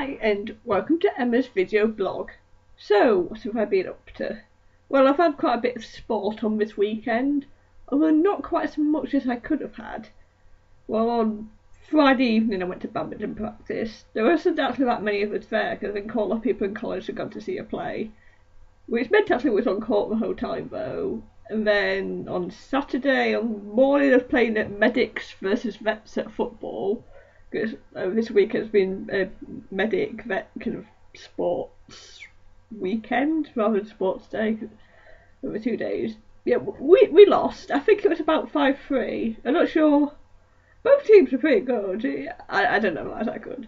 Hi and welcome to Emma's video blog. So, what have I been up to? Well, I've had quite a bit of sport on this weekend, although not quite as much as I could have had. Well, on Friday evening I went to badminton practice. There wasn't actually that many of us there because I think quite a lot of people in college had gone to see a play, which meant actually was on court the whole time though. And then on Saturday morning I was playing at medics versus vets at football. Because this week has been a medic vet kind of sports weekend rather than sports day over 2 days. Yeah, we lost. I think it was about 5-3. I'm not sure. Both teams were pretty good. I don't know if I was that good.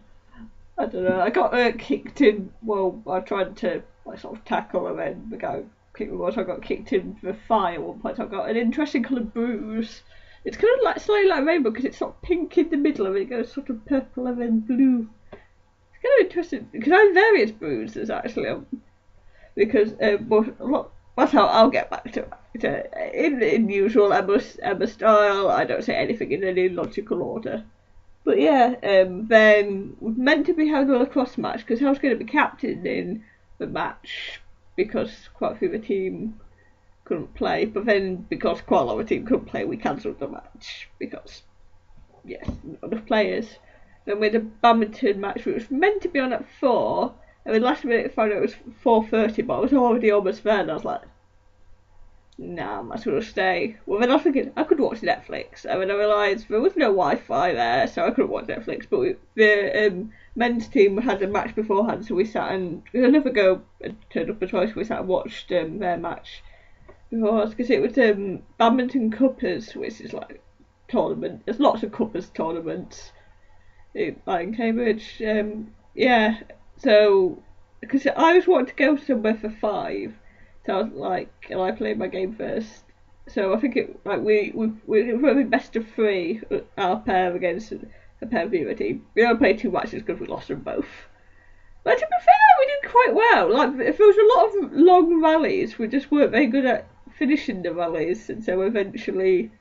I don't know. I got kicked in. Well, I tried to sort of tackle and then the guy kicked me once. I got kicked in the thigh at one point. I got an interesting coloured bruise. It's kind of like slightly like rainbow because it's sort of pink in the middle and it goes sort of purple and then blue. It's kind of interesting because I have various bruises actually. Because but a lot. That's how I'll get back to it. In usual Emma style, I don't say anything in any logical order. But yeah, then we're meant to be having a lacrosse match because I was going to be captain in the match because quite a few of the team couldn't play, but then because quite a lot of the team couldn't play, we cancelled the match because, yes, not enough players. Then we had a badminton match which was meant to be on at 4, and then last minute I found out it was 4:30, but I was already almost there, and I was like, nah, I might as well stay. Well, then I was thinking I could watch Netflix, and then I realised there was no Wi-Fi there, so I couldn't watch Netflix, but the men's team had a match beforehand, so we sat and, I never go and turned up as well, so we sat and watched their match. Because it was badminton cuppers, which is like tournament. There's lots of cuppers tournaments in Cambridge. Yeah, so because I was wanting to go somewhere for 5, so I was like, can I play my game first? So I think it we were best of 3, our pair against a pair of the other team. We only played 2 matches because we lost them both. But to be fair, we did quite well. Like, if there was a lot of long rallies, we just weren't very good at finishing the rallies, and so eventually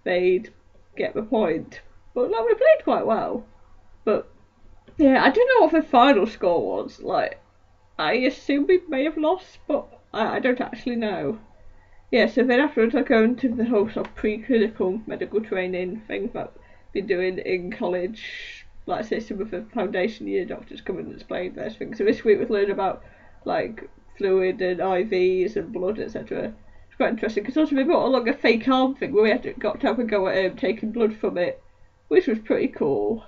they'd get the point. But like, we played quite well. But yeah, I don't know what the final score was. Like, I assume we may have lost, but I don't actually know. Yeah, so then afterwards I go into the whole sort of pre-clinical medical training thing that I've been doing in college. Like I say, some of the foundation year doctors come and explain those things. So this week we've learned about like fluid and IVs and blood, etc. It's quite interesting because also we brought along a fake arm thing where we got to have a go at taking blood from it, which was pretty cool.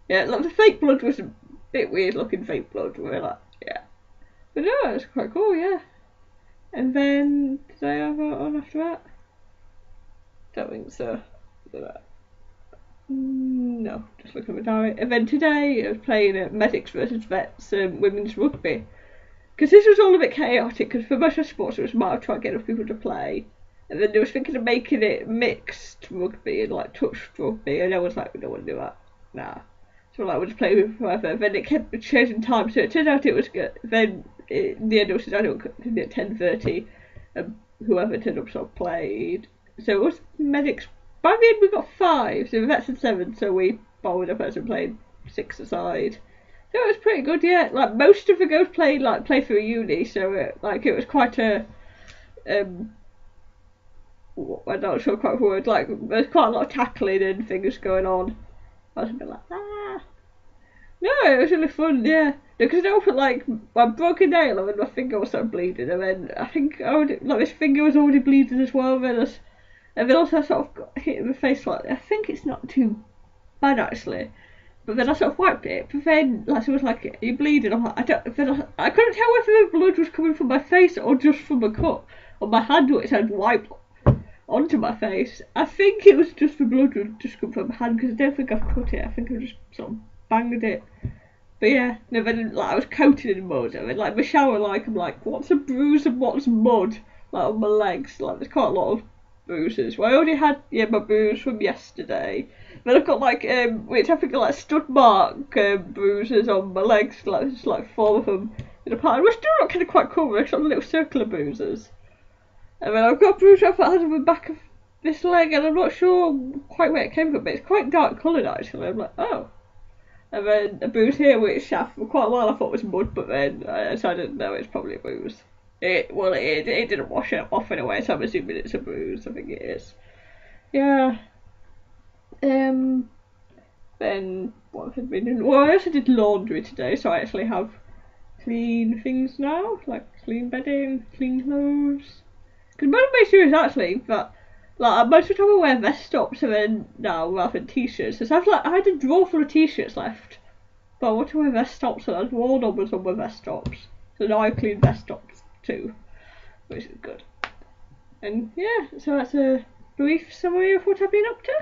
Yeah, like the fake blood was a bit weird looking fake blood. We were like, yeah, but no, it was quite cool, yeah. And then did I have it on after that? Don't think so. No, just looking at my diary. And then today I was playing at medics versus vets women's rugby. Because this was all a bit chaotic, because for most of sports it was a matter of trying to get enough people to play. And then they was thinking of making it mixed rugby and like touched rugby, and I was like, we don't want to do that. Nah. So like, we'll just play with whoever. And then it kept changing time, so it turned out it was good. Then in the end it was decided at 10:30, and whoever turned up sort of played. So it was medics. By the end we got 5, so vets had 7, so we borrowed a person played 6 aside. So it was pretty good, yeah. Like most of the girls play through uni, so it was quite a I'm not sure quite the word. Like there's quite a lot of tackling and things going on. I was a bit like, ah. No, it was really fun, yeah. Because I opened like I broke a nail and then my finger was started bleeding, and then I think this finger was already bleeding as well. And then also I sort of got hit in the face like, I think it's not too bad actually. But then I sort of wiped it, but then like, it was like, are you bleeding? I'm like, I couldn't tell whether the blood was coming from my face or just from a cut on my hand which I'd wiped onto my face. I think it was just the blood was just coming from my hand because I don't think I've cut it. I think I just sort of banged it. But yeah, no, then like I was coated in mud, and then like my shower, like I'm like, what's a bruise and what's mud? Like on my legs, like there's quite a lot of bruises. Well, I already had my bruise from yesterday. Then I've got like which I think are like stud mark bruises on my legs, like just like 4 of them in a pattern, which do look kind of quite cool. They're sort of little circular bruises. And then I've got a bruise off on the back of this leg, and I'm not sure quite where it came from, but it's quite dark coloured actually. I'm like, oh, And then a bruise here which for quite a while I thought was mud, but then I decided no, it's probably a bruise. It didn't wash it off anyway, so I'm assuming it's a bruise. I think it is. Yeah. Then what have I been doing? Well, I also did laundry today, so I actually have clean things now, like clean bedding, clean clothes. Because one of my issues is actually that, like, most of the time I wear vest tops and then now rather than t-shirts. So I had a drawer full of t-shirts left, but I want to wear vest tops, and I'd worn on was on my vest tops. So now I clean vest tops too, which is good. And yeah, so that's a brief summary of what I've been up to.